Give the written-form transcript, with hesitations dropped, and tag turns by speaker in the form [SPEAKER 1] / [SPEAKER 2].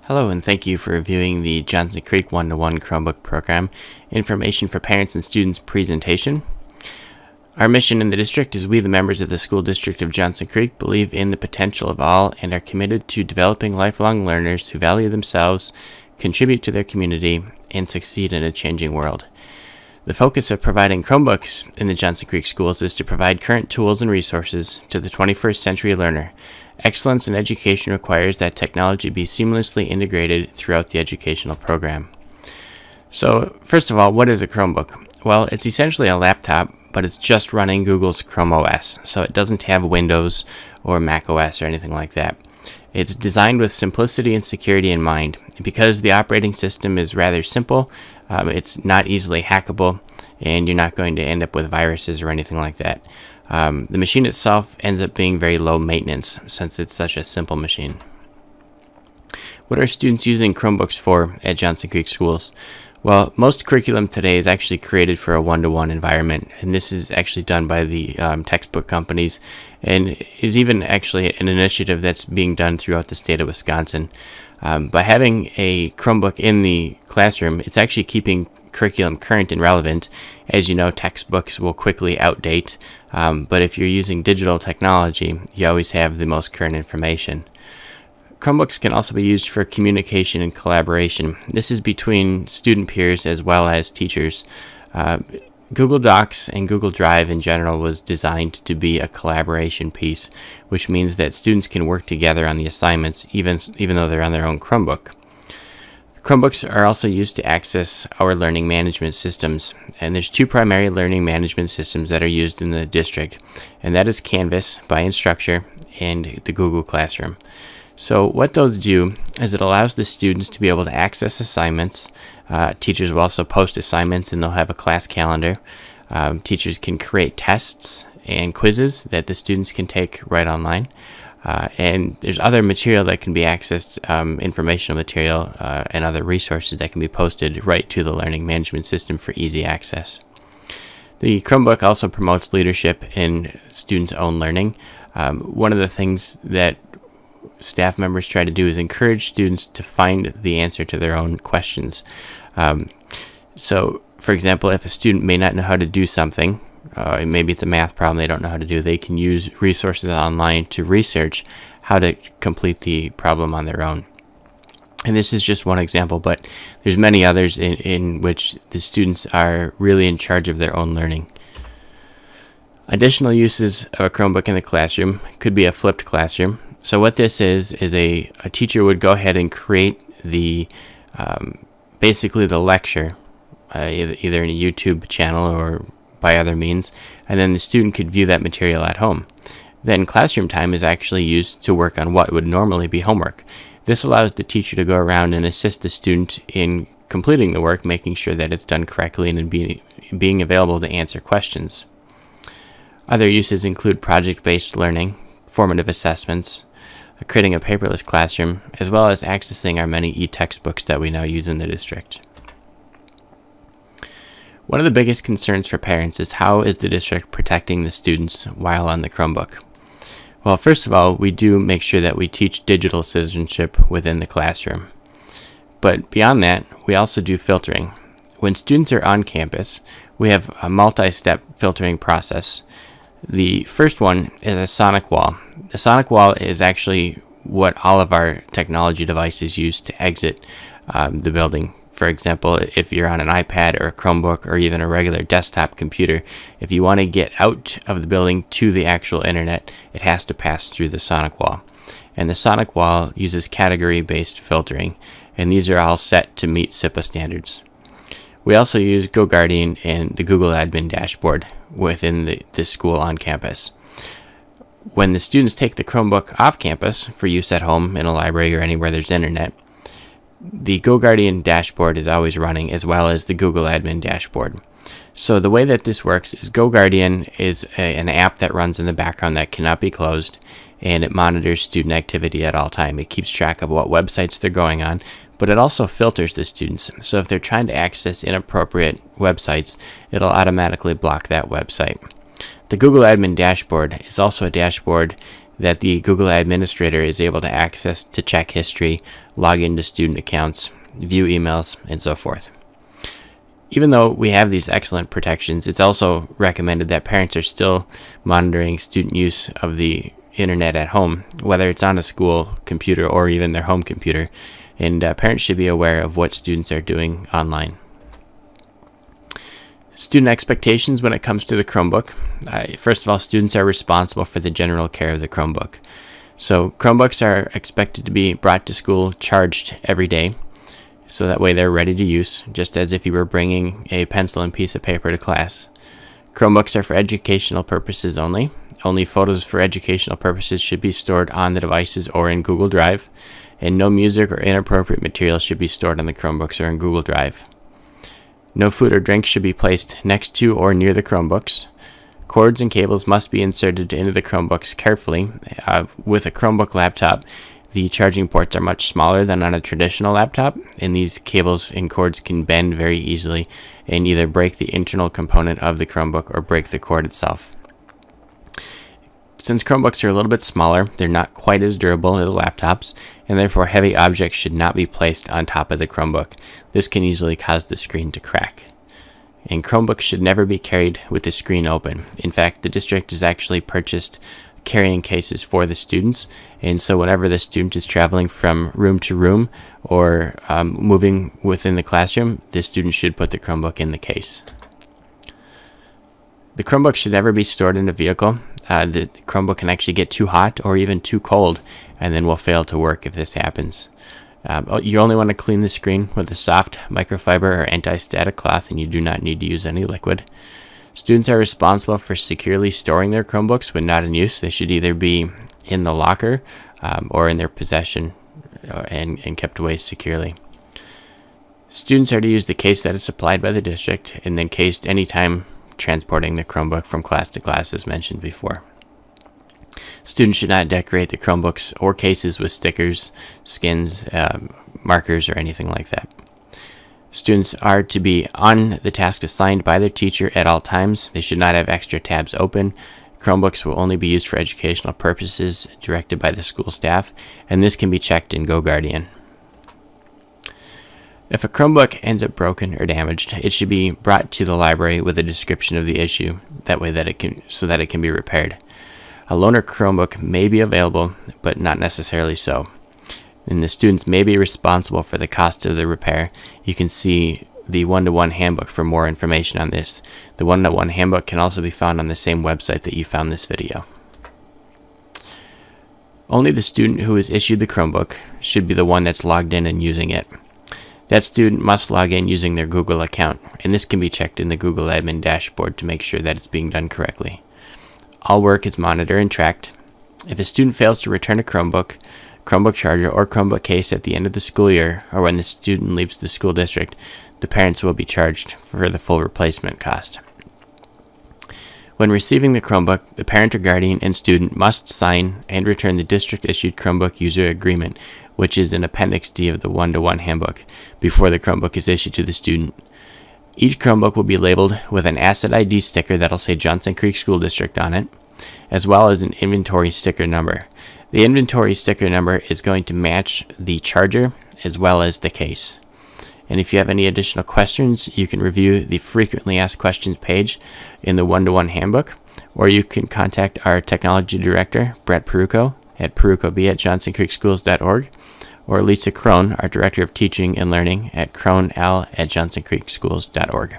[SPEAKER 1] Hello, and thank you for reviewing the Johnson Creek One-to-One Chromebook Program Information for Parents and Students presentation. Our mission in the district is we, the members of the School District of Johnson Creek, believe in the potential of all and are committed to developing lifelong learners who value themselves, contribute to their community, and succeed in a changing world. The focus of providing Chromebooks in the Johnson Creek schools is to provide current tools and resources to the 21st century learner. Excellence in education requires that technology be seamlessly integrated throughout the educational program. So, first of all, what is a Chromebook? Well, it's essentially a laptop, but it's just running Google's Chrome OS, so it doesn't have Windows or Mac OS or anything like that. It's designed with simplicity and security in mind. Because the operating system is rather simple, it's not easily hackable, and you're not going to end up with viruses or anything like that. The machine itself ends up being very low maintenance since it's such a simple machine. What are students using Chromebooks for at Johnson Creek schools? Well, most curriculum today is actually created for a one-to-one environment, and this is actually done by the textbook companies, and is even actually an initiative that's being done throughout the state of Wisconsin. By having a Chromebook in the classroom, it's actually keeping curriculum current and relevant. As you know, textbooks will quickly outdate, but if you're using digital technology, you always have the most current information. Chromebooks can also be used for communication and collaboration. This is between student peers as well as teachers. Google Docs and Google Drive in general was designed to be a collaboration piece, which means that students can work together on the assignments even though they're on their own Chromebook. Chromebooks are also used to access our learning management systems, and there's two primary learning management systems that are used in the district, and that is Canvas by Instructure and the Google Classroom. So what those do is it allows the students to be able to access assignments. Teachers will also post assignments, and they'll have a class calendar. Teachers can create tests and quizzes that the students can take right online. And there's other material that can be accessed, informational material and other resources that can be posted right to the learning management system for easy access. The Chromebook also promotes leadership in students' own learning. One of the things that staff members try to do is encourage students to find the answer to their own questions. So, for example, if a student may not know how to do something, maybe it's a math problem they don't know how to do, they can use resources online to research how to complete the problem on their own. And this is just one example, but there's many others in which the students are really in charge of their own learning. Additional uses of a Chromebook in the classroom could be a flipped classroom. So what this is a teacher would go ahead and create the basically the lecture, either in a YouTube channel or by other means, and then the student could view that material at home. Then classroom time is actually used to work on what would normally be homework. This allows the teacher to go around and assist the student in completing the work, making sure that it's done correctly and being available to answer questions. Other uses include project-based learning, formative assessments, creating a paperless classroom, as well as accessing our many e-textbooks that we now use in the district. One of the biggest concerns for parents is how is the district protecting the students while on the Chromebook? Well, first of all, we do make sure that we teach digital citizenship within the classroom. But beyond that, we also do filtering. When students are on campus, we have a multi-step filtering process. The first one is a sonic wall. The sonic wall is actually what all of our technology devices use to exit the building. For example, if you're on an iPad or a Chromebook or even a regular desktop computer, if you want to get out of the building to the actual internet, it has to pass through the sonic wall. And the sonic wall uses category-based filtering, and these are all set to meet CIPA standards. We also use GoGuardian and the Google Admin dashboard within the school on campus. When the students take the Chromebook off campus for use at home, in a library, or anywhere there's internet, the GoGuardian dashboard is always running, as well as the Google Admin dashboard. So the way that this works is GoGuardian is an app that runs in the background that cannot be closed, and it monitors student activity at all time. It keeps track of what websites they're going on, but it also filters the students. So if they're trying to access inappropriate websites, it'll automatically block that website. The Google Admin dashboard is also a dashboard that the Google administrator is able to access to check history, log into student accounts, view emails, and so forth. Even though we have these excellent protections, it's also recommended that parents are still monitoring student use of the internet at home, whether it's on a school computer or even their home computer, and parents should be aware of what students are doing online. Student expectations when it comes to the Chromebook. First of all, students are responsible for the general care of the Chromebook. So Chromebooks are expected to be brought to school charged every day, so that way they're ready to use, just as if you were bringing a pencil and piece of paper to class. Chromebooks are for educational purposes only. Only photos for educational purposes should be stored on the devices or in Google Drive, and no music or inappropriate material should be stored on the Chromebooks or in Google Drive. No food or drinks should be placed next to or near the Chromebooks. Cords and cables must be inserted into the Chromebooks carefully. With a Chromebook laptop, the charging ports are much smaller than on a traditional laptop, and these cables and cords can bend very easily and either break the internal component of the Chromebook or break the cord itself. Since Chromebooks are a little bit smaller, they're not quite as durable as laptops, and therefore heavy objects should not be placed on top of the Chromebook. This can easily cause the screen to crack. And Chromebooks should never be carried with the screen open. In fact, the district has actually purchased carrying cases for the students, and so whenever the student is traveling from room to room or moving within the classroom, the student should put the Chromebook in the case. The Chromebook should never be stored in a vehicle. The Chromebook can actually get too hot or even too cold, and then will fail to work if this happens. You only want to clean the screen with a soft microfiber or anti-static cloth, and you do not need to use any liquid. Students are responsible for securely storing their Chromebooks when not in use. They should either be in the locker or in their possession and kept away securely. Students are to use the case that is supplied by the district and then cased anytime transporting the Chromebook from class to class, as mentioned before. Students should not decorate the Chromebooks or cases with stickers, skins, markers, or anything like that. Students are to be on the task assigned by their teacher at all times. They should not have extra tabs open. Chromebooks will only be used for educational purposes directed by the school staff, and this can be checked in GoGuardian. If a Chromebook ends up broken or damaged, it should be brought to the library with a description of the issue, so that it can be repaired. A loaner Chromebook may be available, but not necessarily so. And the students may be responsible for the cost of the repair. You can see the one-to-one handbook for more information on this. The one-to-one handbook can also be found on the same website that you found this video. Only the student who is issued the Chromebook should be the one that's logged in and using it. That student must log in using their Google account, and this can be checked in the Google admin dashboard to make sure that it's being done correctly. All work is monitored and tracked. If a student fails to return a Chromebook charger, or Chromebook case at the end of the school year, or when the student leaves the school district, the parents will be charged for the full replacement cost. When receiving the Chromebook, the parent or guardian and student must sign and return the district-issued Chromebook user agreement, which is in Appendix D of the one-to-one handbook, before the Chromebook is issued to the student. Each Chromebook will be labeled with an Asset ID sticker that'll say Johnson Creek School District on it, as well as an inventory sticker number. The inventory sticker number is going to match the charger as well as the case. And if you have any additional questions, you can review the frequently asked questions page in the one-to-one handbook, or you can contact our technology director, Brett Peruco, at perucob@johnsoncreekschools.org, or Lisa Crone, our director of teaching and learning, at cronel@johnsoncreekschools.org.